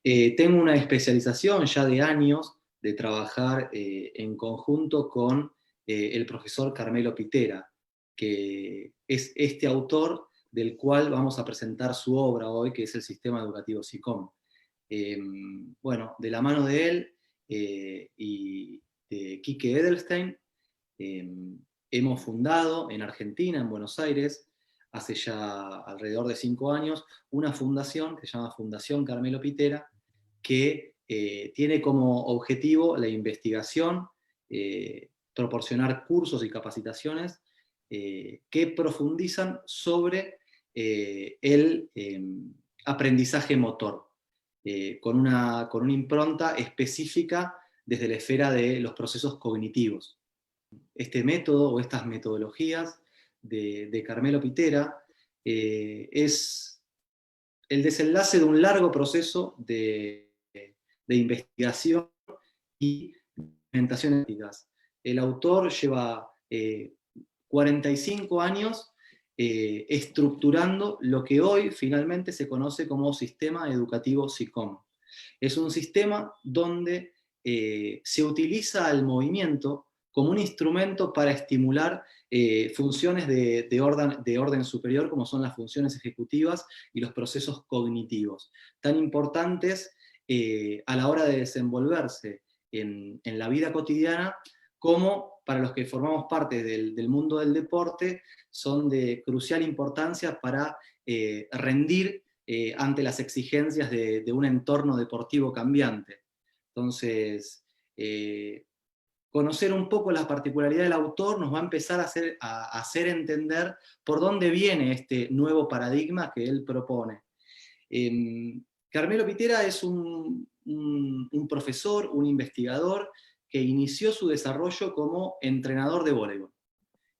Tengo una especialización ya de años de trabajar en conjunto con el profesor Carmelo Pitera, que es este autor del cual vamos a presentar su obra hoy, que es el Sistema Educativo SICOM. Bueno, de la mano de él y de Quique Edelstein, hemos fundado en Argentina, en Buenos Aires, hace ya alrededor de 5 años, una fundación que se llama Fundación Carmelo Pitera, que tiene como objetivo la investigación, proporcionar cursos y capacitaciones que profundizan sobre el aprendizaje motor, con una impronta específica desde la esfera de los procesos cognitivos. Este método o estas metodologías de Carmelo Pitera es el desenlace de un largo proceso de investigación y implementación éticas. El autor lleva 45 años estructurando lo que hoy finalmente se conoce como Sistema Educativo SICOM. Es un sistema donde se utiliza el movimiento como un instrumento para estimular funciones de orden superior, como son las funciones ejecutivas y los procesos cognitivos, tan importantes a la hora de desenvolverse en la vida cotidiana, como para los que formamos parte del mundo del deporte, son de crucial importancia para rendir ante las exigencias de un entorno deportivo cambiante. Entonces, conocer un poco la particularidad del autor nos va a empezar a hacer entender por dónde viene este nuevo paradigma que él propone. Carmelo Pitera es un profesor, un investigador que inició su desarrollo como entrenador de voleibol.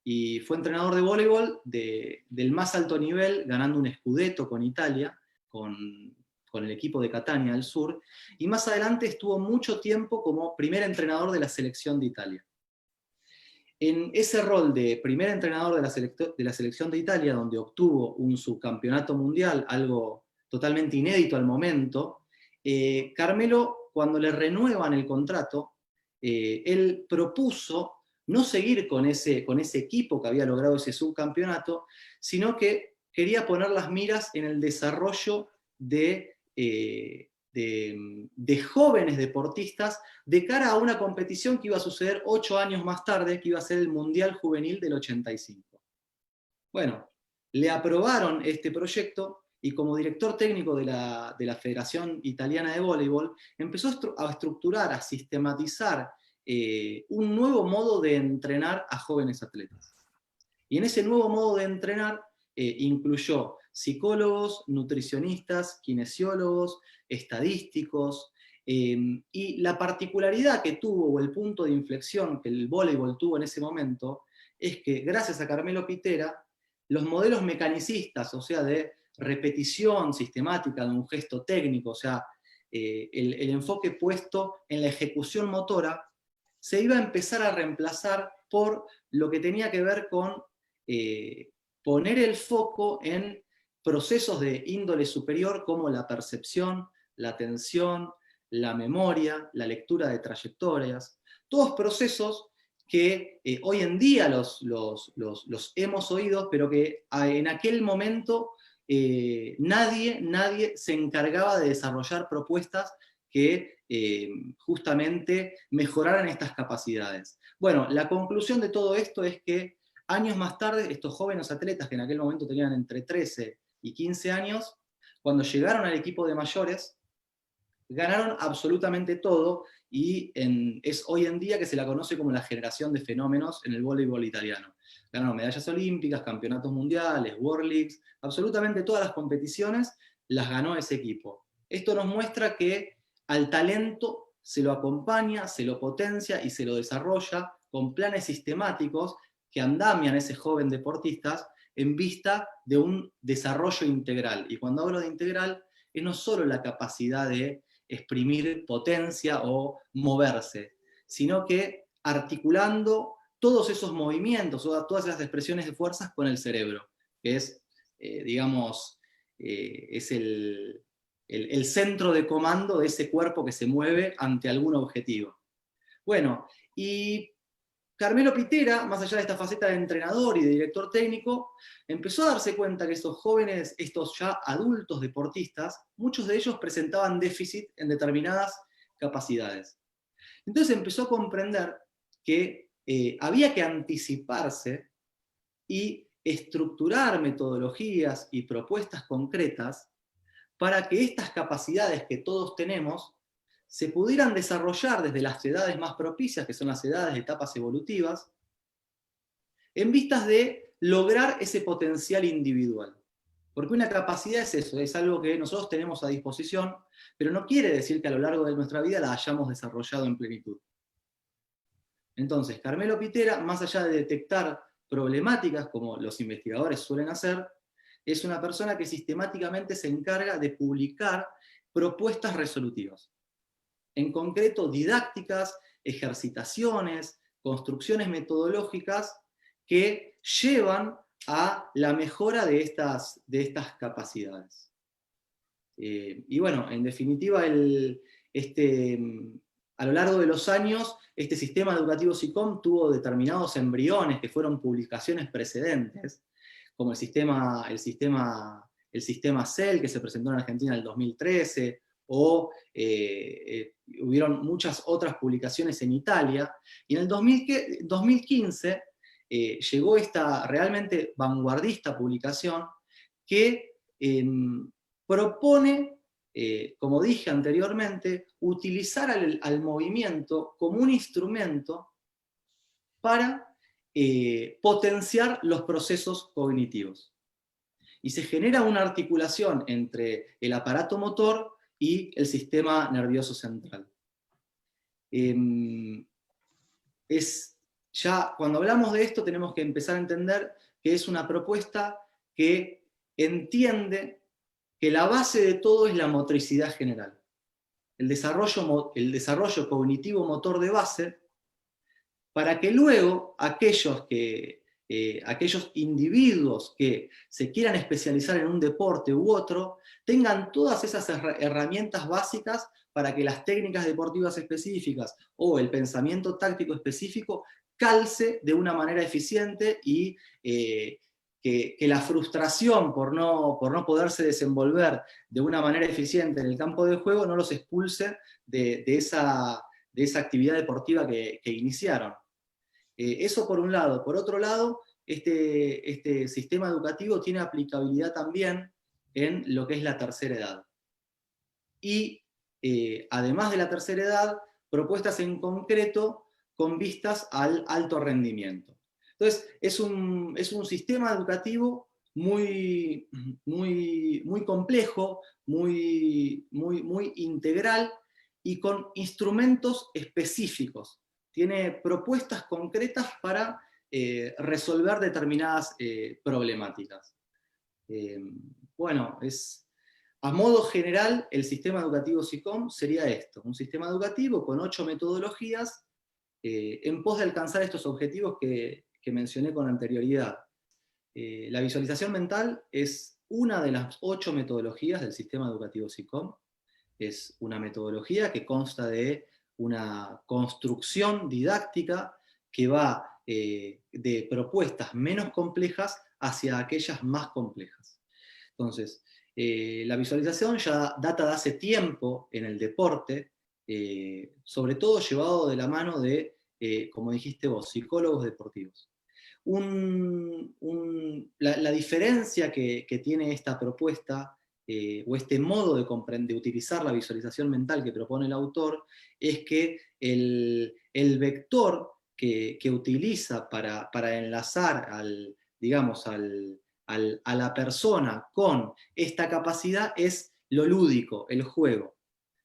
Y fue entrenador de voleibol del más alto nivel, ganando un scudetto con Italia, con el equipo de Catania del Sur, y más adelante estuvo mucho tiempo como primer entrenador de la selección de Italia. En ese rol de primer entrenador de la selección de Italia, donde obtuvo un subcampeonato mundial, algo totalmente inédito al momento, Carmelo, cuando le renuevan el contrato, él propuso no seguir con ese equipo que había logrado ese subcampeonato, sino que quería poner las miras en el desarrollo de jóvenes deportistas de cara a una competición que iba a suceder 8 años más tarde, que iba a ser el Mundial Juvenil del 85. Bueno, le aprobaron este proyecto y como director técnico de la Federación Italiana de Voleibol, empezó a estructurar, a sistematizar un nuevo modo de entrenar a jóvenes atletas. Y en ese nuevo modo de entrenar incluyó psicólogos, nutricionistas, kinesiólogos, estadísticos, y la particularidad que tuvo, o el punto de inflexión que el voleibol tuvo en ese momento, es que gracias a Carmelo Pitera, los modelos mecanicistas, o sea, de repetición sistemática de un gesto técnico, o sea, el enfoque puesto en la ejecución motora, se iba a empezar a reemplazar por lo que tenía que ver con poner el foco en procesos de índole superior como la percepción, la atención, la memoria, la lectura de trayectorias, todos procesos que hoy en día los hemos oído, pero que en aquel momento nadie se encargaba de desarrollar propuestas que justamente mejoraran estas capacidades. Bueno, la conclusión de todo esto es que años más tarde, estos jóvenes atletas que en aquel momento tenían entre 13 y 15 años, cuando llegaron al equipo de mayores, ganaron absolutamente todo y es hoy en día que se la conoce como la generación de fenómenos en el voleibol italiano. Ganaron medallas olímpicas, campeonatos mundiales, World Leagues, absolutamente todas las competiciones las ganó ese equipo. Esto nos muestra que al talento se lo acompaña, se lo potencia y se lo desarrolla con planes sistemáticos que andamian a ese joven deportista en vista de un desarrollo integral. Y cuando hablo de integral, es no solo la capacidad de exprimir potencia o moverse, sino que articulando todos esos movimientos, o todas esas expresiones de fuerzas con el cerebro, que es, digamos, es el centro de comando de ese cuerpo que se mueve ante algún objetivo. Bueno, y Carmelo Pitera, más allá de esta faceta de entrenador y de director técnico, empezó a darse cuenta que estos jóvenes, estos ya adultos deportistas, muchos de ellos presentaban déficit en determinadas capacidades. Entonces empezó a comprender que había que anticiparse y estructurar metodologías y propuestas concretas para que estas capacidades que todos tenemos se pudieran desarrollar desde las edades más propicias, que son las edades de etapas evolutivas, en vistas de lograr ese potencial individual. Porque una capacidad es eso, es algo que nosotros tenemos a disposición, pero no quiere decir que a lo largo de nuestra vida la hayamos desarrollado en plenitud. Entonces, Carmelo Pitera, más allá de detectar problemáticas, como los investigadores suelen hacer, es una persona que sistemáticamente se encarga de publicar propuestas resolutivas. En concreto, didácticas, ejercitaciones, construcciones metodológicas que llevan a la mejora de estas capacidades. Y bueno, en definitiva, a lo largo de los años, este sistema educativo SICOM tuvo determinados embriones que fueron publicaciones precedentes, como el sistema CEL, que se presentó en Argentina en el 2013, o hubieron muchas otras publicaciones en Italia, y en el 2015 llegó esta realmente vanguardista publicación que propone, como dije anteriormente, utilizar al movimiento como un instrumento para potenciar los procesos cognitivos. Y se genera una articulación entre el aparato motor y el sistema nervioso central. Ya cuando hablamos de esto tenemos que empezar a entender que es una propuesta que entiende que la base de todo es la motricidad general. El desarrollo cognitivo-motor de base, para que luego aquellos individuos que se quieran especializar en un deporte u otro, tengan todas esas herramientas básicas para que las técnicas deportivas específicas o el pensamiento táctico específico calce de una manera eficiente y que la frustración por no poderse desenvolver de una manera eficiente en el campo de juego no los expulse de esa actividad deportiva que iniciaron. Eso por un lado. Por otro lado, este sistema educativo tiene aplicabilidad también en lo que es la tercera edad. Y además de la tercera edad, propuestas en concreto con vistas al alto rendimiento. Entonces, es un sistema educativo muy, muy, muy complejo, muy integral y con instrumentos específicos. Tiene propuestas concretas para resolver determinadas problemáticas. Bueno, a modo general, el sistema educativo SICOM sería esto, un sistema educativo con 8 metodologías en pos de alcanzar estos objetivos que mencioné con anterioridad. La visualización mental es una de las 8 metodologías del sistema educativo SICOM. Es una metodología que consta de una construcción didáctica que va de propuestas menos complejas hacia aquellas más complejas. Entonces, la visualización ya data de hace tiempo en el deporte, sobre todo llevado de la mano de, como dijiste vos, psicólogos deportivos. La diferencia que tiene esta propuesta o este modo de utilizar la visualización mental que propone el autor, es que el vector que utiliza para enlazar a la persona con esta capacidad es lo lúdico, el juego.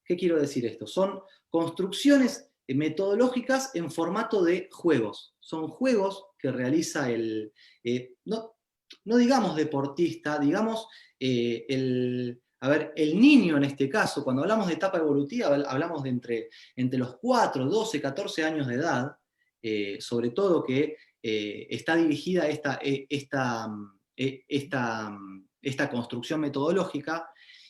¿Qué quiero decir esto? Son construcciones metodológicas en formato de juegos. Son juegos que realiza no digamos deportista, digamos el niño en este caso. Cuando hablamos de etapa evolutiva, hablamos de entre los 4, 12, 14 años de edad, sobre todo que está dirigida esta construcción metodológica,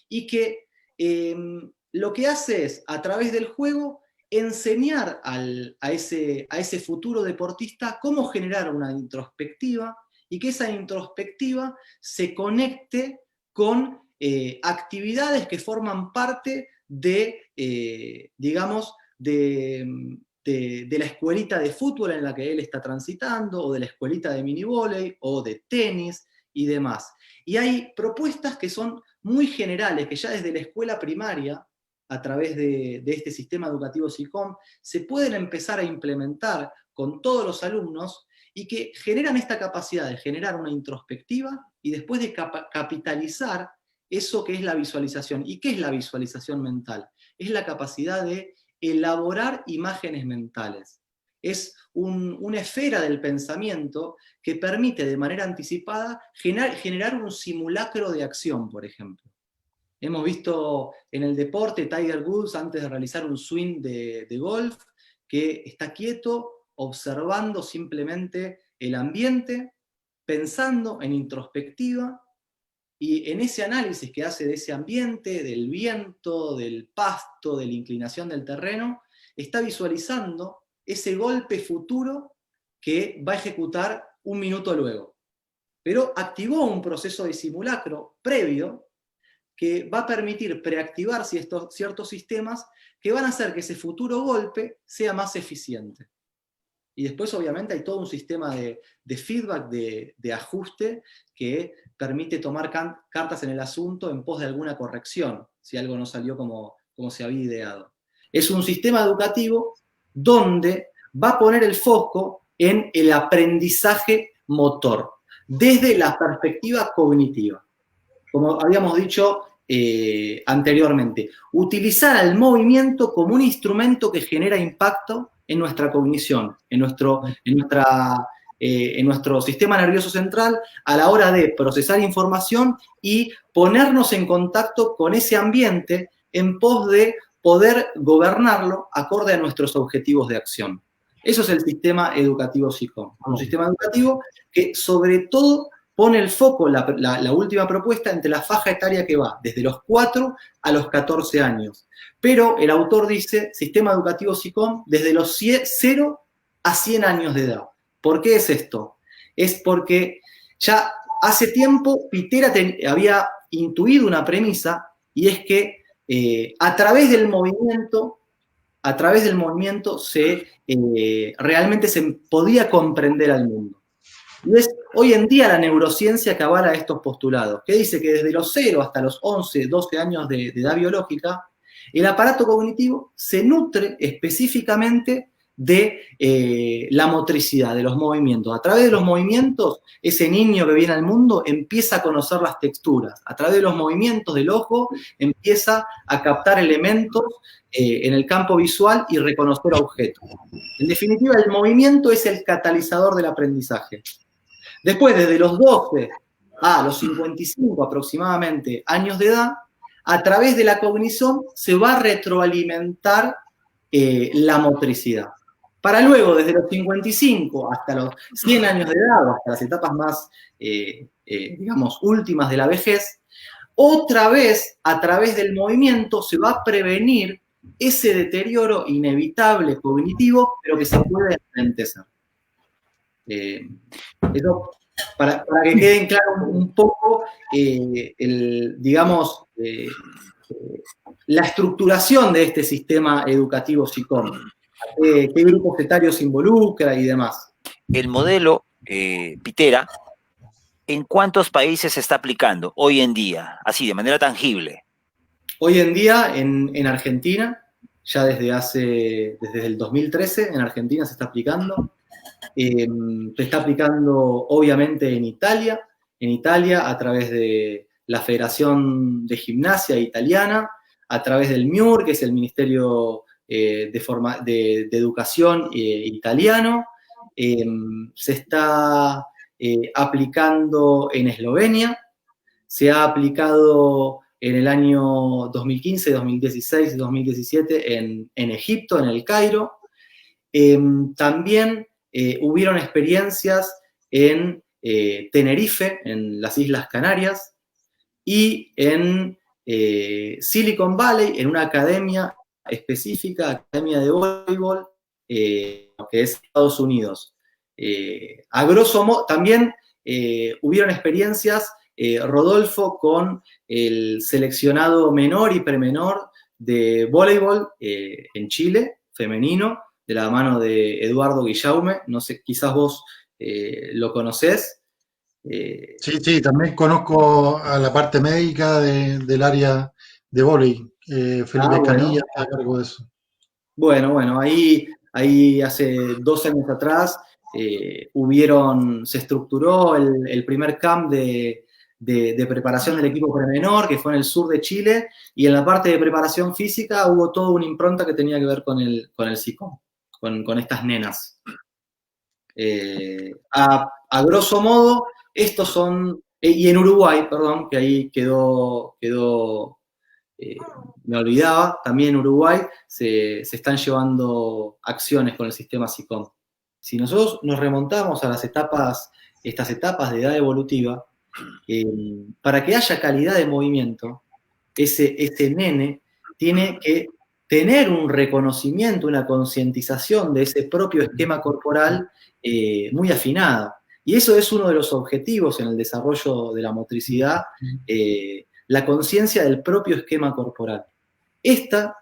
y que lo que hace es, a través del juego, enseñar a ese futuro deportista cómo generar una introspectiva y que esa introspectiva se conecte con actividades que forman parte de, digamos, de la escuelita de fútbol en la que él está transitando, o de la escuelita de minivóley, o de tenis y demás. Y hay propuestas que son muy generales, que ya desde la escuela primaria, a través de este sistema educativo SICOM, se pueden empezar a implementar con todos los alumnos y que generan esta capacidad de generar una introspectiva y después de capitalizar eso que es la visualización. ¿Y qué es la visualización mental? Es la capacidad de elaborar imágenes mentales. Es una esfera del pensamiento que permite de manera anticipada generar un simulacro de acción, por ejemplo. Hemos visto en el deporte Tiger Woods, antes de realizar un swing de golf, que está quieto, observando simplemente el ambiente, pensando en introspectiva, y en ese análisis que hace de ese ambiente, del viento, del pasto, de la inclinación del terreno, está visualizando ese golpe futuro que va a ejecutar un minuto luego. Pero activó un proceso de simulacro previo que va a permitir preactivar ciertos sistemas que van a hacer que ese futuro golpe sea más eficiente. Y después, obviamente, hay todo un sistema de feedback, de ajuste, que permite tomar cartas en el asunto en pos de alguna corrección, si algo no salió como se había ideado. Es un sistema educativo donde va a poner el foco en el aprendizaje motor, desde la perspectiva cognitiva. Como habíamos dicho anteriormente, utilizar el movimiento como un instrumento que genera impacto en nuestra cognición, en nuestro sistema nervioso central, a la hora de procesar información y ponernos en contacto con ese ambiente en pos de poder gobernarlo acorde a nuestros objetivos de acción. Eso es el sistema educativo SICOM, un sistema educativo que sobre todo pone el foco, la última propuesta, entre la faja etaria que va desde los 4 a los 14 años. Pero el autor dice, sistema educativo SICOM, desde los 0 a 100 años de edad. ¿Por qué es esto? Es porque ya hace tiempo Pitera había intuido una premisa, y es que a través del movimiento realmente se podía comprender al mundo. Y es hoy en día la neurociencia que avala estos postulados, que dice que desde los 0 hasta los 11, 12 años de edad biológica, el aparato cognitivo se nutre específicamente de la motricidad, de los movimientos. A través de los movimientos, ese niño que viene al mundo empieza a conocer las texturas. A través de los movimientos del ojo, empieza a captar elementos en el campo visual y reconocer objetos. En definitiva, el movimiento es el catalizador del aprendizaje. Después, desde los 12 a los 55 aproximadamente años de edad, a través de la cognición se va a retroalimentar la motricidad. Para luego, desde los 55 hasta los 100 años de edad, o hasta las etapas más, digamos, últimas de la vejez, otra vez, a través del movimiento, se va a prevenir ese deterioro inevitable cognitivo, pero que se puede enlentecer. Eso, para que queden claro un poco, la estructuración de este sistema educativo SICOM, qué grupos etarios involucra y demás. El modelo Pitera, ¿en cuántos países se está aplicando hoy en día, así de manera tangible? Hoy en día en Argentina, ya desde el 2013 en Argentina se está aplicando. Se está aplicando obviamente en Italia a través de la Federación de Gimnasia Italiana, a través del MIUR, que es el Ministerio de Educación italiano. Se está aplicando en Eslovenia, se ha aplicado en el año 2015, 2016 y 2017 en Egipto, en el Cairo. También hubieron experiencias en Tenerife, en las Islas Canarias, y en Silicon Valley, en una academia específica, academia de voleibol, que es Estados Unidos. A grosso modo, también hubieron experiencias, Rodolfo, con el seleccionado menor y premenor de voleibol en Chile, femenino, de la mano de Eduardo Guillaume. No sé, quizás vos lo conocés. Sí, sí, también conozco a la parte médica del área de vóley. Felipe Canilla Bueno. está a cargo de eso. Bueno, ahí hace 2 años atrás se estructuró el primer camp de preparación del equipo premenor, que fue en el sur de Chile, y en la parte de preparación física hubo toda una impronta que tenía que ver con el SICOM, con estas nenas. A grosso modo, estos son, y en Uruguay, perdón, que ahí quedó me olvidaba, también en Uruguay se están llevando acciones con el sistema SICOM. Si nosotros nos remontamos a estas etapas de edad evolutiva, para que haya calidad de movimiento, ese nene tiene que tener un reconocimiento, una concientización de ese propio esquema corporal muy afinado. Y eso es uno de los objetivos en el desarrollo de la motricidad, la conciencia del propio esquema corporal. Esta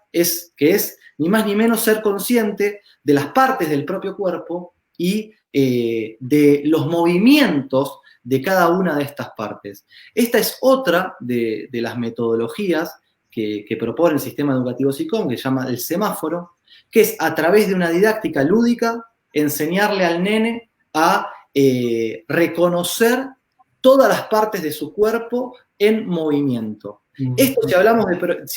que es ni más ni menos ser consciente de las partes del propio cuerpo y de los movimientos de cada una de estas partes. Esta es otra de las metodologías que propone el sistema educativo SICOM, que se llama el semáforo, que es a través de una didáctica lúdica enseñarle al nene a reconocer todas las partes de su cuerpo en movimiento. Esto, si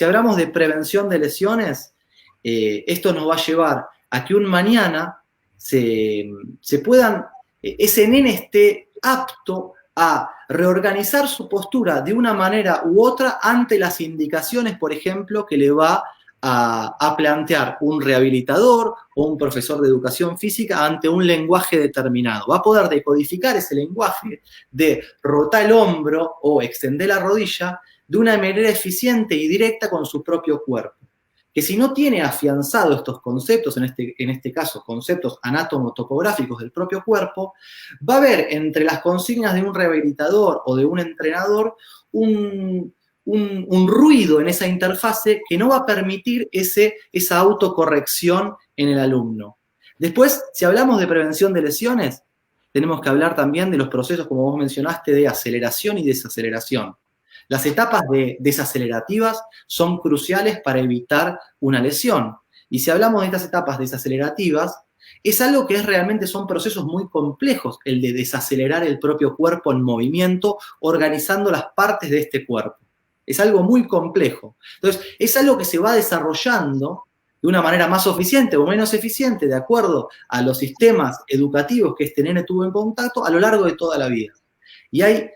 hablamos de prevención de lesiones, esto nos va a llevar a que un mañana ese nene esté apto a reorganizar su postura de una manera u otra ante las indicaciones, por ejemplo, que le va a plantear un rehabilitador o un profesor de educación física ante un lenguaje determinado. Va a poder decodificar ese lenguaje de rotar el hombro o extender la rodilla de una manera eficiente y directa con su propio cuerpo. Que si no tiene afianzado estos conceptos, en este caso conceptos anátomo-topográficos del propio cuerpo, va a haber entre las consignas de un rehabilitador o de un entrenador un ruido en esa interfase que no va a permitir esa autocorrección en el alumno. Después, si hablamos de prevención de lesiones, tenemos que hablar también de los procesos, como vos mencionaste, de aceleración y desaceleración. Las etapas desacelerativas son cruciales para evitar una lesión. Y si hablamos de estas etapas desacelerativas, es algo que realmente son procesos muy complejos, el de desacelerar el propio cuerpo en movimiento, organizando las partes de este cuerpo. Es algo muy complejo. Entonces, es algo que se va desarrollando de una manera más eficiente o menos eficiente, de acuerdo a los sistemas educativos que este nene tuvo en contacto a lo largo de toda la vida. Y hay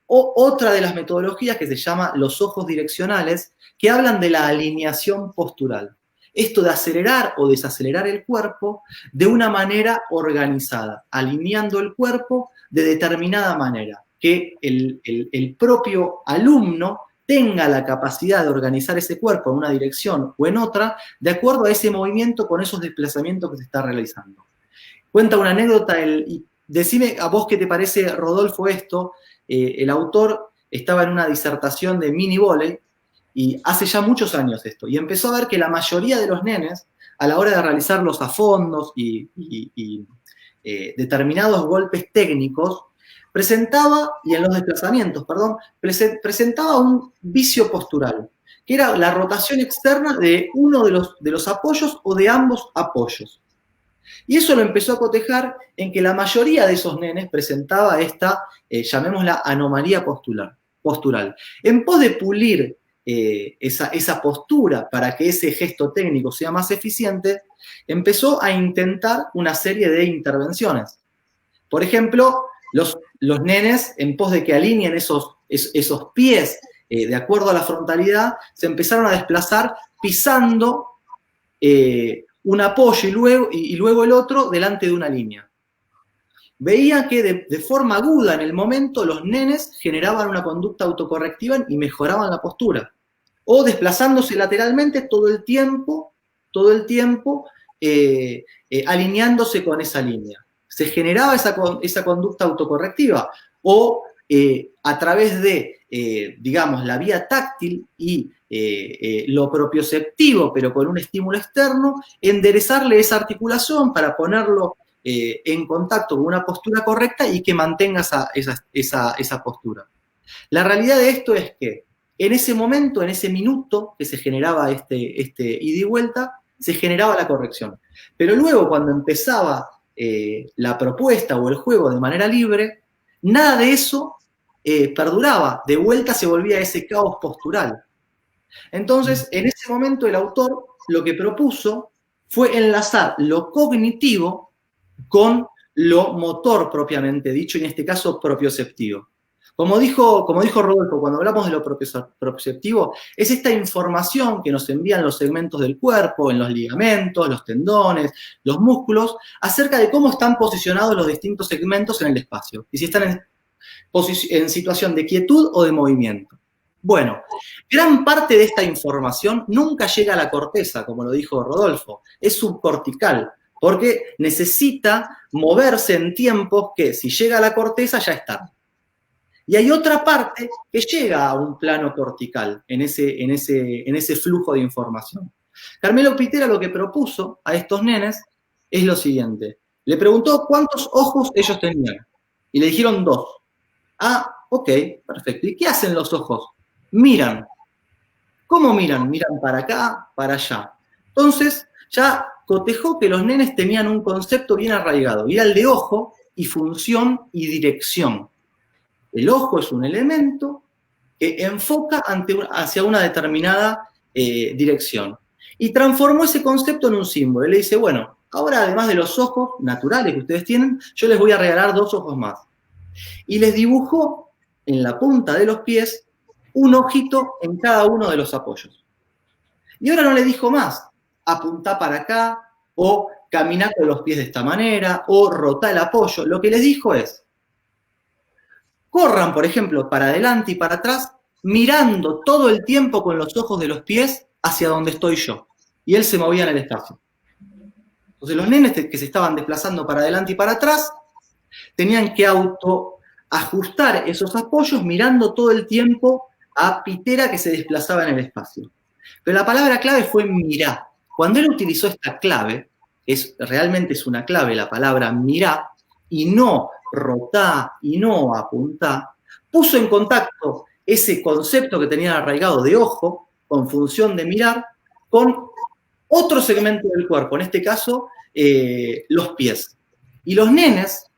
otra de las metodologías que se llama los ojos direccionales, que hablan de la alineación postural. Esto de acelerar o desacelerar el cuerpo de una manera organizada, alineando el cuerpo de determinada manera, que el propio alumno tenga la capacidad de organizar ese cuerpo en una dirección o en otra, de acuerdo a ese movimiento con esos desplazamientos que se está realizando. Cuenta una anécdota, y decime a vos qué te parece, Rodolfo, esto. El autor estaba en una disertación de mini vóley, y hace ya muchos años esto, y empezó a ver que la mayoría de los nenes, a la hora de realizar los afondos y determinados golpes técnicos, y en los desplazamientos, presentaba un vicio postural, que era la rotación externa de uno de los apoyos o de ambos apoyos. Y eso lo empezó a cotejar en que la mayoría de esos nenes presentaba esta, llamémosla, anomalía postural. En pos de pulir esa postura para que ese gesto técnico sea más eficiente, empezó a intentar una serie de intervenciones. Por ejemplo, los nenes, en pos de que alineen esos pies de acuerdo a la frontalidad, se empezaron a desplazar pisando un apoyo y luego el otro delante de una línea. veía que de forma aguda en el momento los nenes generaban una conducta autocorrectiva y mejoraban la postura. O desplazándose lateralmente todo el tiempo, alineándose con esa línea. Se generaba esa conducta autocorrectiva. O a través de, digamos, la vía táctil y lo propioceptivo, pero con un estímulo externo, enderezarle esa articulación para ponerlo en contacto con una postura correcta y que mantenga esa postura. La realidad de esto es que en ese momento, en ese minuto que se generaba este ida y vuelta, se generaba la corrección. Pero luego, cuando empezaba la propuesta o el juego de manera libre, nada de eso perduraba. De vuelta se volvía ese caos postural. Entonces, en ese momento, el autor lo que propuso fue enlazar lo cognitivo con lo motor propiamente dicho, y en este caso propioceptivo. Como dijo Rodolfo, cuando hablamos de lo propioceptivo, es esta información que nos envían los segmentos del cuerpo, en los ligamentos, los tendones, los músculos, acerca de cómo están posicionados los distintos segmentos en el espacio, y si están en situación de quietud o de movimiento. Bueno, gran parte de esta información nunca llega a la corteza, como lo dijo Rodolfo, es subcortical, porque necesita moverse en tiempos que si llega a la corteza ya está. Y hay otra parte que llega a un plano cortical en ese flujo de información. Carmelo Pitera lo que propuso a estos nenes es lo siguiente. Le preguntó cuántos ojos ellos tenían. Y le dijeron 2. Ah, ok, perfecto. ¿Y qué hacen los ojos? Miran. ¿Cómo miran? Miran para acá, para allá. Entonces, ya cotejó que los nenes tenían un concepto bien arraigado. Y era el de ojo y función y dirección. El ojo es un elemento que enfoca hacia una determinada dirección. Y transformó ese concepto en un símbolo. Él le dice, bueno, ahora además de los ojos naturales que ustedes tienen, yo les voy a regalar 2 ojos más. Y les dibujó en la punta de los pies un ojito en cada uno de los apoyos. Y ahora no le dijo más, apuntá para acá, o caminá con los pies de esta manera, o rotá el apoyo. Lo que les dijo es, corran, por ejemplo, para adelante y para atrás, mirando todo el tiempo con los ojos de los pies hacia donde estoy yo. Y él se movía en el espacio. Entonces los nenes que se estaban desplazando para adelante y para atrás, tenían que autoajustar esos apoyos mirando todo el tiempo a Pitera que se desplazaba en el espacio. Pero la palabra clave fue mirá. Cuando él utilizó esta clave, realmente es una clave la palabra mirá, y no rotá y no apuntá, puso en contacto ese concepto que tenían arraigado de ojo, con función de mirar, con otro segmento del cuerpo, en este caso, los pies. Y los nenes,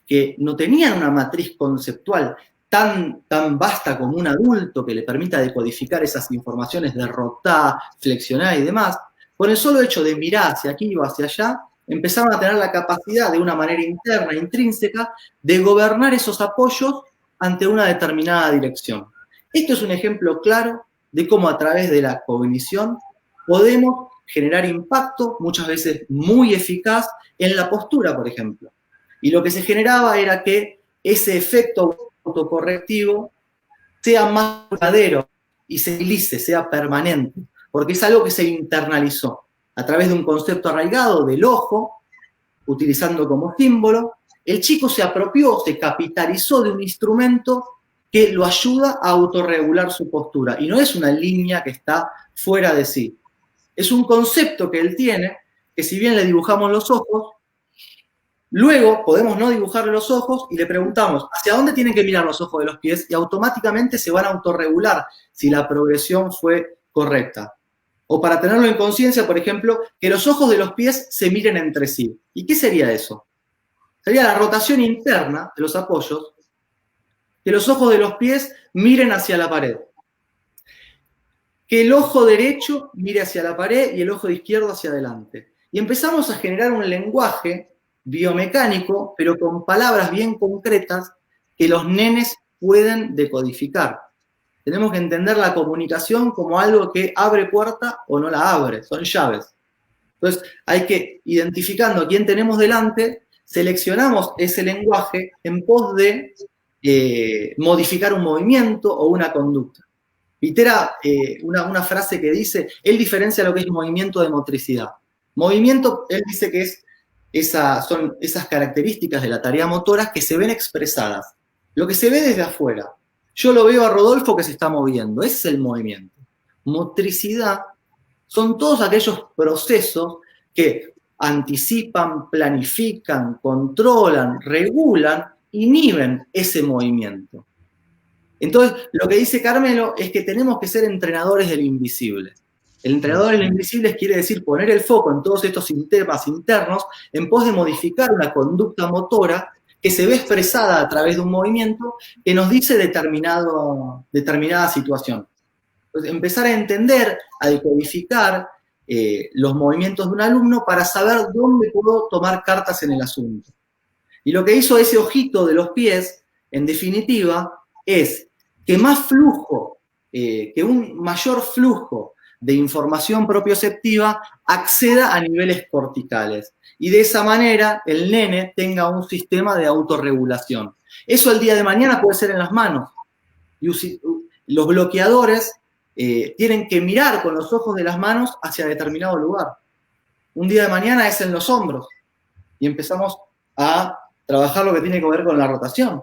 que no tenían una matriz conceptual tan vasta como un adulto que le permita decodificar esas informaciones de rotar, flexionar y demás, con el solo hecho de mirar hacia aquí o hacia allá, empezaron a tener la capacidad de una manera interna, intrínseca, de gobernar esos apoyos ante una determinada dirección. Esto es un ejemplo claro de cómo a través de la cognición podemos generar impacto, muchas veces muy eficaz, en la postura, por ejemplo. Y lo que se generaba era que ese efecto autocorrectivo sea más duradero y se utilice, sea permanente, porque es algo que se internalizó a través de un concepto arraigado del ojo, utilizando como símbolo. El chico se apropió, se capitalizó de un instrumento que lo ayuda a autorregular su postura. Y no es una línea que está fuera de sí. Es un concepto que él tiene, que si bien le dibujamos los ojos, luego podemos no dibujarle los ojos y le preguntamos hacia dónde tienen que mirar los ojos de los pies y automáticamente se van a autorregular si la progresión fue correcta. O para tenerlo en conciencia, por ejemplo, que los ojos de los pies se miren entre sí. ¿Y qué sería eso? Sería la rotación interna de los apoyos, que los ojos de los pies miren hacia la pared. Que el ojo derecho mire hacia la pared y el ojo izquierdo hacia adelante. Y empezamos a generar un lenguaje biomecánico, pero con palabras bien concretas que los nenes pueden decodificar. Tenemos que entender la comunicación como algo que abre puerta o no la abre, son llaves. Entonces hay que, identificando a quién tenemos delante, seleccionamos ese lenguaje en pos de modificar un movimiento o una conducta. Pitera, una frase que dice, él diferencia lo que es movimiento de motricidad. Movimiento, él dice que son esas características de la tarea motora que se ven expresadas. Lo que se ve desde afuera. Yo lo veo a Rodolfo que se está moviendo, ese es el movimiento. Motricidad son todos aquellos procesos que anticipan, planifican, controlan, regulan, inhiben ese movimiento. Entonces, lo que dice Carmelo es que tenemos que ser entrenadores del invisible. El entrenador del invisible quiere decir poner el foco en todos estos sistemas internos en pos de modificar una conducta motora que se ve expresada a través de un movimiento que nos dice determinada situación. Entonces, empezar a entender, a decodificar los movimientos de un alumno para saber dónde puedo tomar cartas en el asunto. Y lo que hizo ese ojito de los pies, en definitiva, es que más flujo, que un mayor flujo de información propioceptiva acceda a niveles corticales. Y de esa manera el nene tenga un sistema de autorregulación. Eso el día de mañana puede ser en las manos. Y los bloqueadores tienen que mirar con los ojos de las manos hacia determinado lugar. Un día de mañana es en los hombros. Y empezamos a trabajar lo que tiene que ver con la rotación.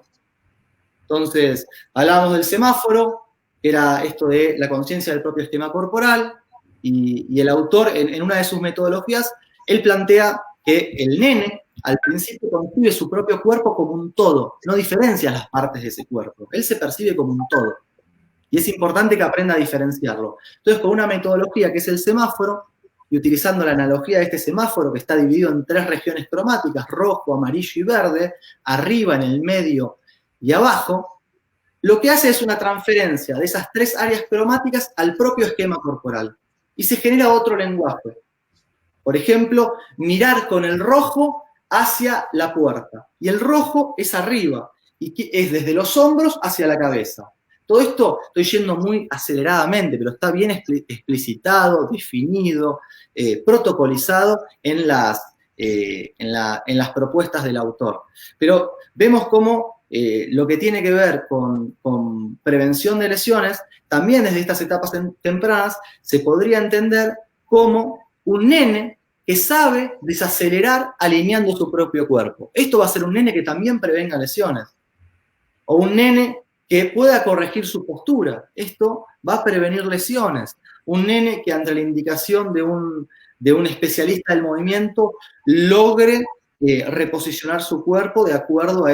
Entonces, hablábamos del semáforo, que era esto de la conciencia del propio esquema corporal, y el autor, en una de sus metodologías, él plantea que el nene, al principio, concibe su propio cuerpo como un todo, no diferencia las partes de ese cuerpo, él se percibe como un todo, y es importante que aprenda a diferenciarlo. Entonces, con una metodología que es el semáforo, y utilizando la analogía de este semáforo, que está dividido en 3 regiones cromáticas, rojo, amarillo y verde, arriba, en el medio y abajo, lo que hace es una transferencia de esas 3 áreas cromáticas al propio esquema corporal. Y se genera otro lenguaje. Por ejemplo, mirar con el rojo hacia la puerta. Y el rojo es arriba, y es desde los hombros hacia la cabeza. Todo esto estoy yendo muy aceleradamente, pero está bien explicitado, definido, protocolizado en las propuestas del autor. Pero vemos cómo lo que tiene que ver con prevención de lesiones, también desde estas etapas tempranas, se podría entender como un nene que sabe desacelerar alineando su propio cuerpo. Esto va a ser un nene que también prevenga lesiones. O un nene que pueda corregir su postura. Esto va a prevenir lesiones. Un nene que ante la indicación de un especialista del movimiento logre reposicionar su cuerpo de acuerdo a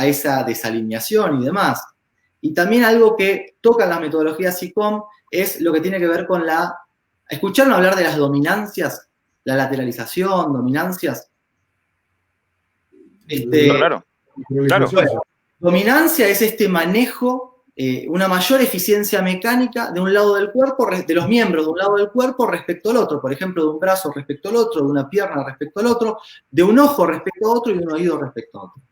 esa desalineación y demás. Y también algo que toca las metodologías SICOM es lo que tiene que ver con ¿escucharon hablar de las dominancias? La lateralización, dominancias. Claro. Bueno, dominancia es este manejo, una mayor eficiencia mecánica de un lado del cuerpo, de los miembros de un lado del cuerpo respecto al otro. Por ejemplo, de un brazo respecto al otro, de una pierna respecto al otro, de un ojo respecto a otro y de un oído respecto a otro.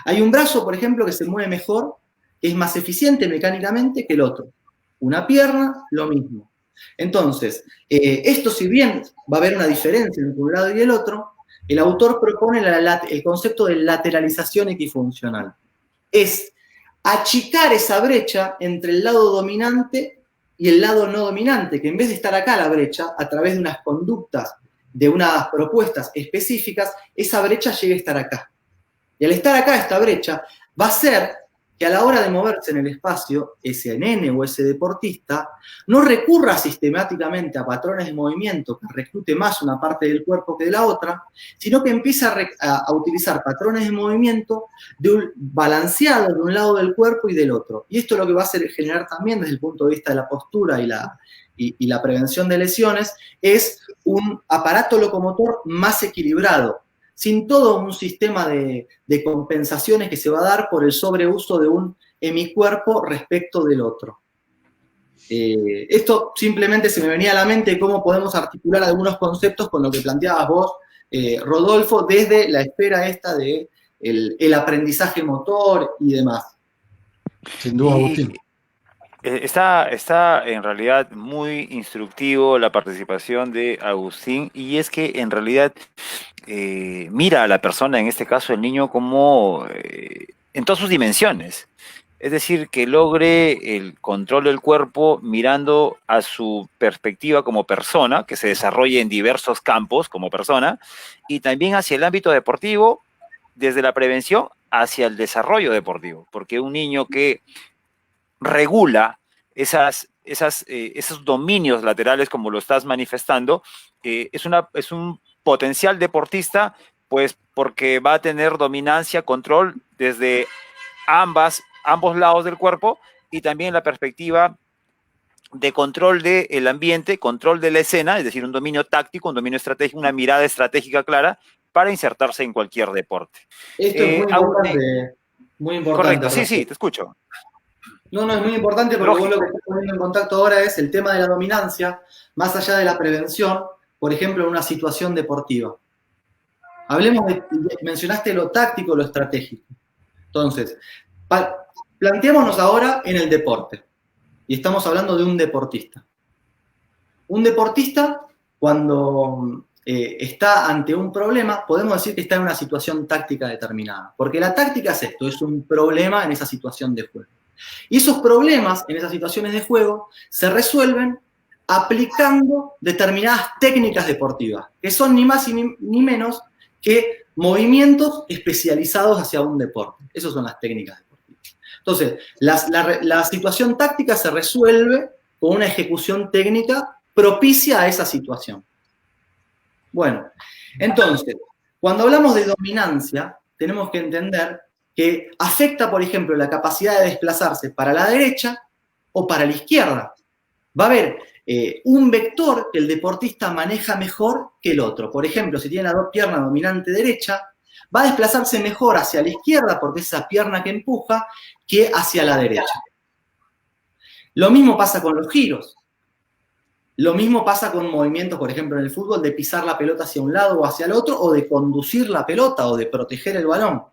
Hay un brazo, por ejemplo, que se mueve mejor, que es más eficiente mecánicamente que el otro. Una pierna, lo mismo. Entonces, esto, si bien va a haber una diferencia entre un lado y el otro, el autor propone el concepto de lateralización equifuncional. Es achicar esa brecha entre el lado dominante y el lado no dominante, que en vez de estar acá la brecha, a través de unas conductas, de unas propuestas específicas, esa brecha llegue a estar acá. Y al estar acá esta brecha, va a ser que a la hora de moverse en el espacio, ese nene o ese deportista no recurra sistemáticamente a patrones de movimiento que reclute más una parte del cuerpo que de la otra, sino que empieza a utilizar patrones de movimiento balanceados de un lado del cuerpo y del otro. Y esto lo que va a generar también desde el punto de vista de la postura y la prevención de lesiones es un aparato locomotor más equilibrado, sin todo un sistema de compensaciones que se va a dar por el sobreuso de un hemicuerpo respecto del otro. Esto simplemente se me venía a la mente de cómo podemos articular algunos conceptos con lo que planteabas vos, Rodolfo, desde la esfera esta de el aprendizaje motor y demás. Sin duda, Agustín. Está en realidad muy instructivo la participación de Agustín, y es que en realidad mira a la persona, en este caso el niño, como en todas sus dimensiones. Es decir, que logre el control del cuerpo mirando a su perspectiva como persona, que se desarrolle en diversos campos como persona, y también hacia el ámbito deportivo, desde la prevención hacia el desarrollo deportivo. Porque un niño que regula esos dominios laterales, como lo estás manifestando, es un potencial deportista, pues porque va a tener dominancia, control desde ambos lados del cuerpo, y también la perspectiva de control del ambiente, control de la escena, es decir, un dominio táctico, un dominio estratégico, una mirada estratégica clara para insertarse en cualquier deporte. Esto es muy importante. Correcto, sí, te escucho. No, es muy importante porque vos lo que estás poniendo en contacto ahora es el tema de la dominancia, más allá de la prevención, por ejemplo, en una situación deportiva. Mencionaste lo táctico, lo estratégico. Entonces, planteémonos ahora en el deporte. Y estamos hablando de un deportista. Un deportista, cuando está ante un problema, podemos decir que está en una situación táctica determinada. Porque la táctica es esto, es un problema en esa situación de juego. Y esos problemas en esas situaciones de juego se resuelven aplicando determinadas técnicas deportivas, que son ni más ni menos que movimientos especializados hacia un deporte. Esas son las técnicas deportivas. Entonces, la situación táctica se resuelve con una ejecución técnica propicia a esa situación. Bueno, entonces, cuando hablamos de dominancia, tenemos que entender que afecta, por ejemplo, la capacidad de desplazarse para la derecha o para la izquierda. Va a haber un vector que el deportista maneja mejor que el otro. Por ejemplo, si tiene la dos piernas dominante derecha, va a desplazarse mejor hacia la izquierda porque es esa pierna que empuja que hacia la derecha. Lo mismo pasa con los giros. Lo mismo pasa con movimientos, por ejemplo, en el fútbol, de pisar la pelota hacia un lado o hacia el otro, o de conducir la pelota o de proteger el balón.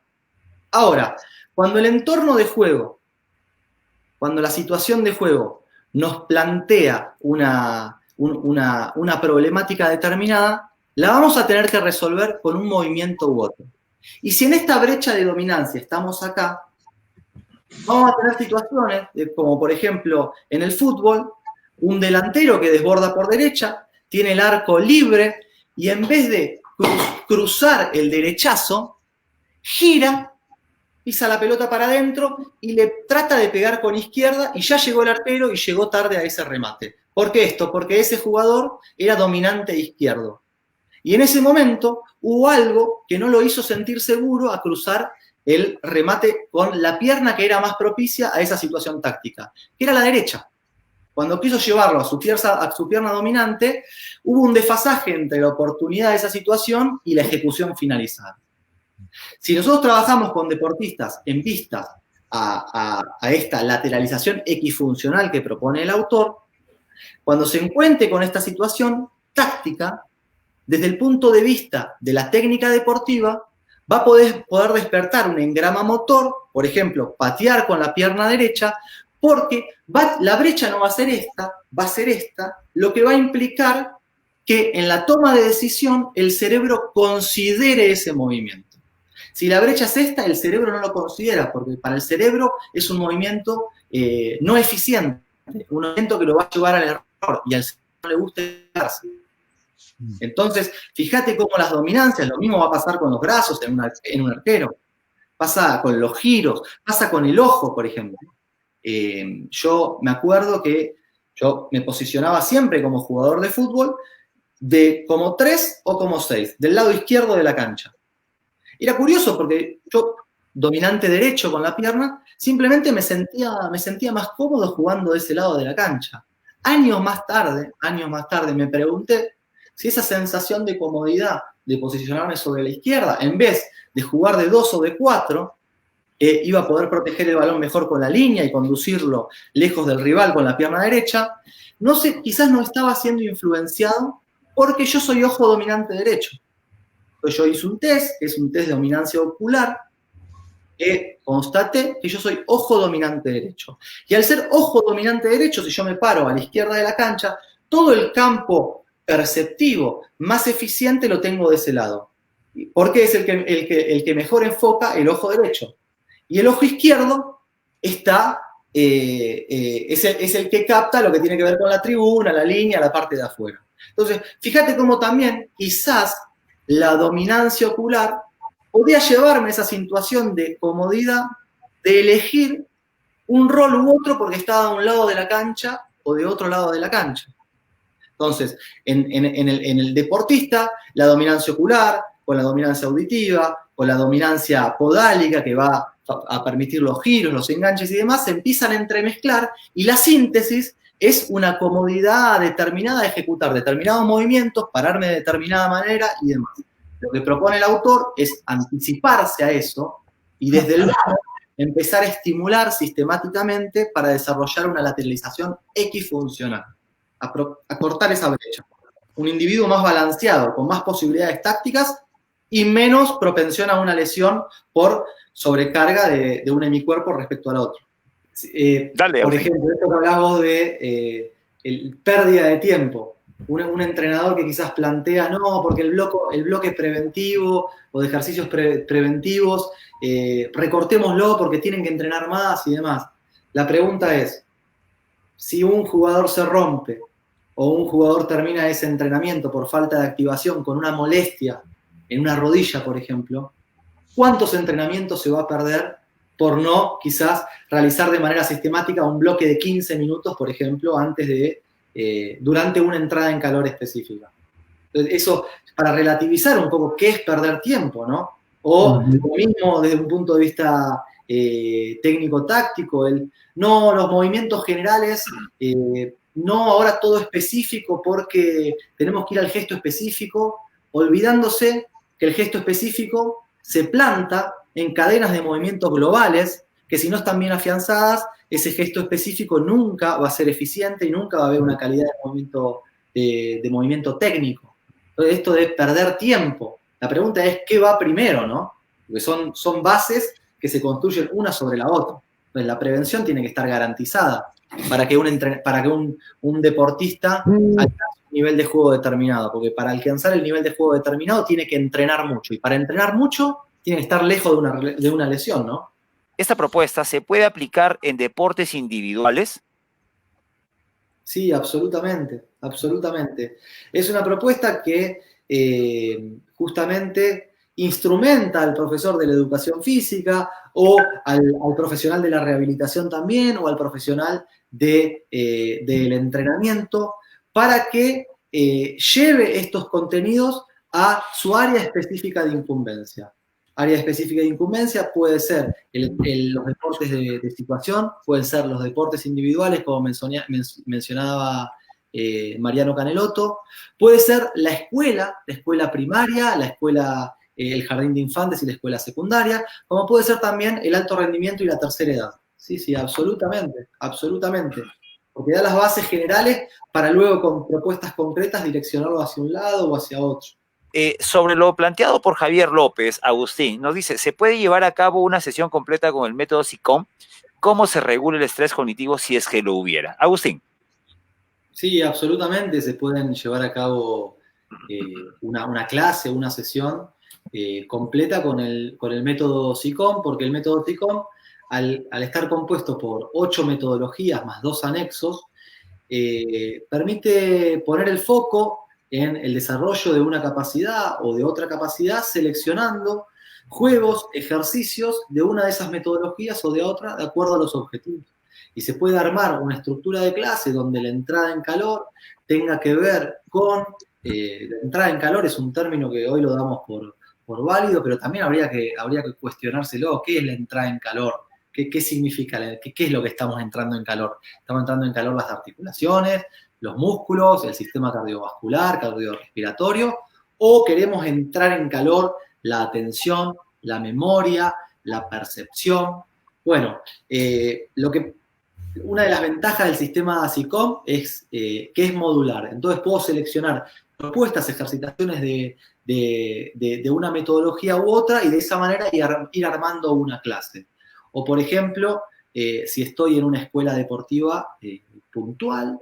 Ahora, cuando el entorno de juego, cuando la situación de juego nos plantea una problemática determinada, la vamos a tener que resolver con un movimiento u otro. Y si en esta brecha de dominancia estamos acá, vamos a tener situaciones como, por ejemplo, en el fútbol, un delantero que desborda por derecha, tiene el arco libre y en vez de cruzar el derechazo, gira, pisa la pelota para adentro y le trata de pegar con izquierda y ya llegó el arquero y llegó tarde a ese remate. ¿Por qué esto? Porque ese jugador era dominante izquierdo. Y en ese momento hubo algo que no lo hizo sentir seguro a cruzar el remate con la pierna que era más propicia a esa situación táctica, que era la derecha. Cuando quiso llevarlo a su pierna dominante, hubo un desfasaje entre la oportunidad de esa situación y la ejecución finalizada. Si nosotros trabajamos con deportistas en vistas a esta lateralización equifuncional que propone el autor, cuando se encuentre con esta situación táctica, desde el punto de vista de la técnica deportiva, va a poder despertar un engrama motor, por ejemplo, patear con la pierna derecha, porque la brecha no va a ser esta, va a ser esta, lo que va a implicar que en la toma de decisión el cerebro considere ese movimiento. Si la brecha es esta, el cerebro no lo considera, porque para el cerebro es un movimiento no eficiente, un movimiento que lo va a llevar al error, y al cerebro no le gusta quedarse. Entonces, fíjate cómo las dominancias, lo mismo va a pasar con los brazos en un arquero, pasa con los giros, pasa con el ojo, por ejemplo. Yo me acuerdo que yo me posicionaba siempre como jugador de fútbol de como 3 o como 6, del lado izquierdo de la cancha. Era curioso porque yo, dominante derecho con la pierna, simplemente me sentía más cómodo jugando de ese lado de la cancha. Años más tarde me pregunté si esa sensación de comodidad de posicionarme sobre la izquierda, en vez de jugar de 2 o de 4, iba a poder proteger el balón mejor con la línea y conducirlo lejos del rival con la pierna derecha. No sé, quizás no estaba siendo influenciado porque yo soy ojo dominante derecho. Entonces yo hice un test, que es un test de dominancia ocular, que constate que yo soy ojo dominante derecho. Y al ser ojo dominante derecho, si yo me paro a la izquierda de la cancha, todo el campo perceptivo más eficiente lo tengo de ese lado. Porque es el que mejor enfoca el ojo derecho. Y el ojo izquierdo está, es el que capta lo que tiene que ver con la tribuna, la línea, la parte de afuera. Entonces, fíjate cómo también quizás la dominancia ocular podría llevarme a esa situación de comodidad de elegir un rol u otro porque estaba de un lado de la cancha o de otro lado de la cancha. Entonces, en el deportista, la dominancia ocular, con la dominancia auditiva, con la dominancia podálica que va a permitir los giros, los enganches y demás, se empiezan a entremezclar y la síntesis es una comodidad determinada de ejecutar determinados movimientos, pararme de determinada manera y demás. Lo que propone el autor es anticiparse a eso y desde luego empezar a estimular sistemáticamente para desarrollar una lateralización equifuncional, a cortar esa brecha. Un individuo más balanceado, con más posibilidades tácticas y menos propensión a una lesión por sobrecarga de un hemicuerpo respecto al otro. Dale, por ejemplo, esto que hablamos de pérdida de tiempo. Un entrenador que quizás plantea, no, porque el bloque preventivo o de ejercicios preventivos, recortémoslo porque tienen que entrenar más y demás. La pregunta es, si un jugador se rompe o un jugador termina ese entrenamiento por falta de activación con una molestia en una rodilla, por ejemplo, ¿cuántos entrenamientos se va a perder por no quizás realizar de manera sistemática un bloque de 15 minutos, por ejemplo, durante una entrada en calor específica? Entonces, eso, para relativizar un poco qué es perder tiempo, ¿no? O lo mismo desde un punto de vista técnico-táctico, no, los movimientos generales, no ahora todo específico porque tenemos que ir al gesto específico, olvidándose que el gesto específico se planta en cadenas de movimientos globales que si no están bien afianzadas, ese gesto específico nunca va a ser eficiente y nunca va a haber una calidad de movimiento técnico. Entonces, esto de perder tiempo, la pregunta es ¿qué va primero, no? Porque son bases que se construyen una sobre la otra. Entonces, la prevención tiene que estar garantizada para que un deportista alcance un nivel de juego determinado, porque para alcanzar el nivel de juego determinado tiene que entrenar mucho, y para entrenar mucho tiene que estar lejos de una lesión, ¿no? ¿Esta propuesta se puede aplicar en deportes individuales? Sí, absolutamente, absolutamente. Es una propuesta que justamente instrumenta al profesor de la educación física o al profesional de la rehabilitación también o al profesional del entrenamiento para que lleve estos contenidos a su área específica de incumbencia. Área específica de incumbencia puede ser los deportes de situación, pueden ser los deportes individuales, como mencionaba Mariano Canelotto, puede ser la escuela primaria, la escuela, el jardín de infantes y la escuela secundaria, como puede ser también el alto rendimiento y la tercera edad. Sí, sí, absolutamente, absolutamente. Porque da las bases generales para luego con propuestas concretas direccionarlo hacia un lado o hacia otro. Sobre lo planteado por Javier López, Agustín, nos dice, ¿se puede llevar a cabo una sesión completa con el método SICOM? ¿Cómo se regula el estrés cognitivo si es que lo hubiera? Agustín. Sí, absolutamente, se pueden llevar a cabo una clase, una sesión completa con el método SICOM, porque el método SICOM, al estar compuesto por 8 metodologías más 2 anexos, permite poner el foco en el desarrollo de una capacidad o de otra capacidad, seleccionando juegos, ejercicios de una de esas metodologías o de otra, de acuerdo a los objetivos. Y se puede armar una estructura de clase donde la entrada en calor tenga que ver con... la entrada en calor es un término que hoy lo damos por válido, pero también habría que cuestionárselo. ¿Qué es la entrada en calor? ¿Qué significa? ¿Qué es lo que estamos entrando en calor? Estamos entrando en calor las articulaciones, los músculos, el sistema cardiovascular, cardiorrespiratorio, o queremos entrar en calor la atención, la memoria, la percepción. Bueno, una de las ventajas del sistema SICOM es que es modular. Entonces puedo seleccionar propuestas, ejercitaciones de de una metodología u otra y de esa manera ir armando una clase. O por ejemplo, si estoy en una escuela deportiva puntual,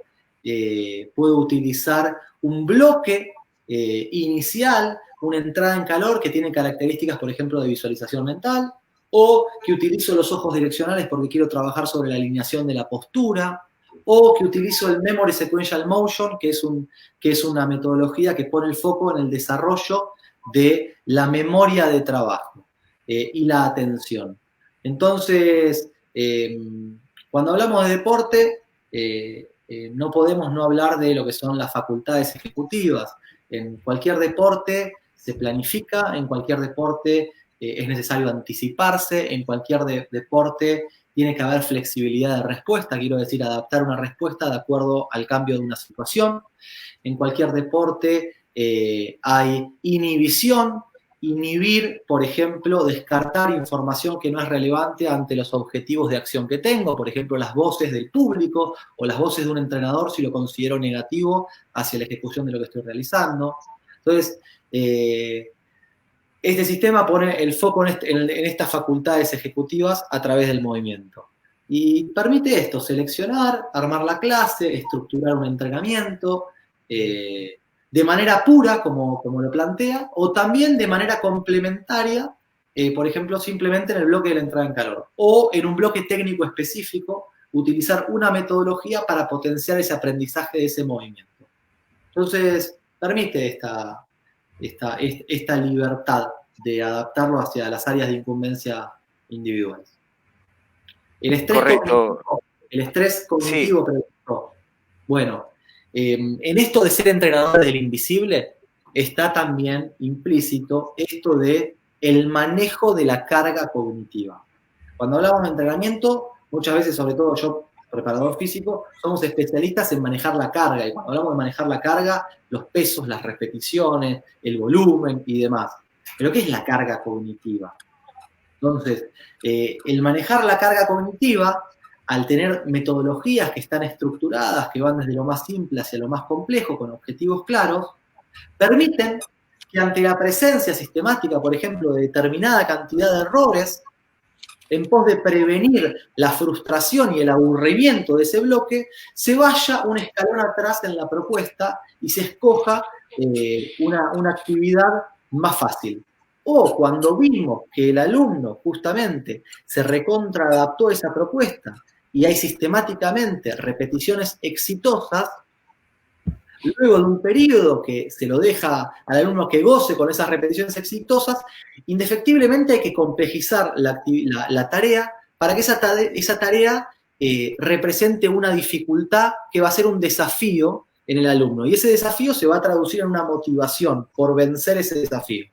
puedo utilizar un bloque inicial, una entrada en calor que tiene características, por ejemplo, de visualización mental, o que utilizo los ojos direccionales porque quiero trabajar sobre la alineación de la postura, o que utilizo el Memory Sequential Motion, que es una metodología que pone el foco en el desarrollo de la memoria de trabajo y la atención. Entonces, cuando hablamos de deporte, no podemos no hablar de lo que son las facultades ejecutivas. En cualquier deporte se planifica, en cualquier deporte es necesario anticiparse, en cualquier deporte tiene que haber flexibilidad de respuesta, quiero decir, adaptar una respuesta de acuerdo al cambio de una situación. En cualquier deporte hay inhibición. Inhibir, por ejemplo, descartar información que no es relevante ante los objetivos de acción que tengo, por ejemplo, las voces del público o las voces de un entrenador si lo considero negativo hacia la ejecución de lo que estoy realizando. Entonces, este sistema pone el foco en estas facultades ejecutivas a través del movimiento. Y permite esto, seleccionar, armar la clase, estructurar un entrenamiento, de manera pura, como lo plantea, o también de manera complementaria, por ejemplo, simplemente en el bloque de la entrada en calor, o en un bloque técnico específico, utilizar una metodología para potenciar ese aprendizaje de ese movimiento. Entonces, permite esta libertad de adaptarlo hacia las áreas de incumbencia individuales. El estrés cognitivo, Sí. bueno, en esto de ser entrenador del invisible está también implícito esto de el manejo de la carga cognitiva. Cuando hablamos de entrenamiento, muchas veces, sobre todo yo, preparador físico, somos especialistas en manejar la carga. Y cuando hablamos de manejar la carga, los pesos, las repeticiones, el volumen y demás. Pero ¿qué es la carga cognitiva? Entonces, el manejar la carga cognitiva, al tener metodologías que están estructuradas, que van desde lo más simple hacia lo más complejo, con objetivos claros, permiten que ante la presencia sistemática, por ejemplo, de determinada cantidad de errores, en pos de prevenir la frustración y el aburrimiento de ese bloque, se vaya un escalón atrás en la propuesta y se escoja una actividad más fácil. O cuando vimos que el alumno justamente se recontraadaptó a esa propuesta y hay sistemáticamente repeticiones exitosas, luego de un periodo que se lo deja al alumno que goce con esas repeticiones exitosas, indefectiblemente hay que complejizar la tarea para que esa tarea represente una dificultad que va a ser un desafío en el alumno. Y ese desafío se va a traducir en una motivación por vencer ese desafío.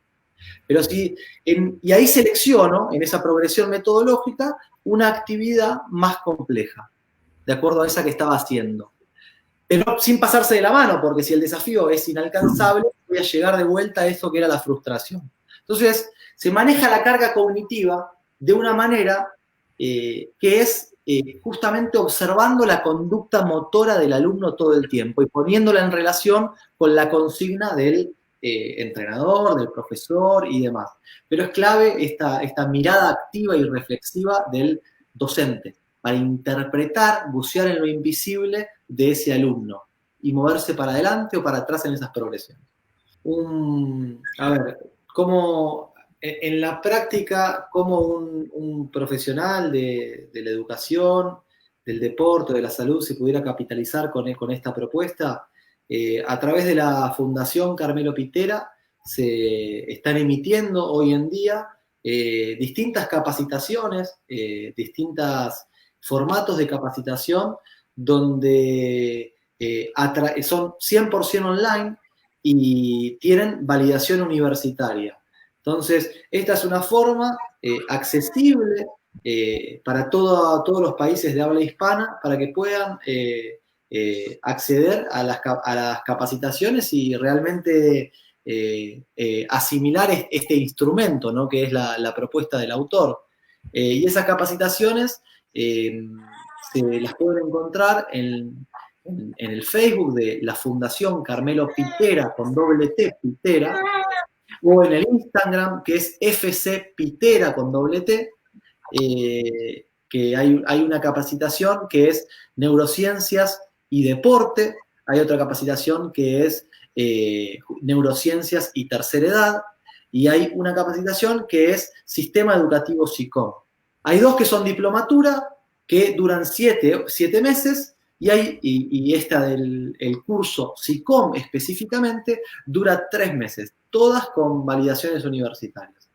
Pero y ahí selecciono, en esa progresión metodológica, una actividad más compleja, de acuerdo a esa que estaba haciendo. Pero sin pasarse de la mano, porque si el desafío es inalcanzable, voy a llegar de vuelta a eso que era la frustración. Entonces, se maneja la carga cognitiva de una manera que es justamente observando la conducta motora del alumno todo el tiempo y poniéndola en relación con la consigna del entrenador, del profesor y demás. Pero es clave esta mirada activa y reflexiva del docente para interpretar, bucear en lo invisible de ese alumno y moverse para adelante o para atrás en esas progresiones. A ver, en la práctica, cómo un profesional de la educación, del deporte, de la salud, se pudiera capitalizar con esta propuesta. A través de la Fundación Carmelo Pitera se están emitiendo hoy en día distintas capacitaciones, distintos formatos de capacitación donde son 100% online y tienen validación universitaria. Entonces, esta es una forma accesible para todos los países de habla hispana para que puedan acceder a las capacitaciones y realmente asimilar este instrumento, ¿no? Que es la propuesta del autor. Y esas capacitaciones se las pueden encontrar en el Facebook de la Fundación Carmelo Pitera, con doble T, Pitera, o en el Instagram, que es FC Pitera con doble T, que hay una capacitación que es neurociencias y deporte, hay otra capacitación que es neurociencias y tercera edad, y hay una capacitación que es sistema educativo SICOM. Hay dos que son diplomatura, que duran 7 meses, y esta del el curso SICOM específicamente dura 3 meses, todas con validaciones universitarias.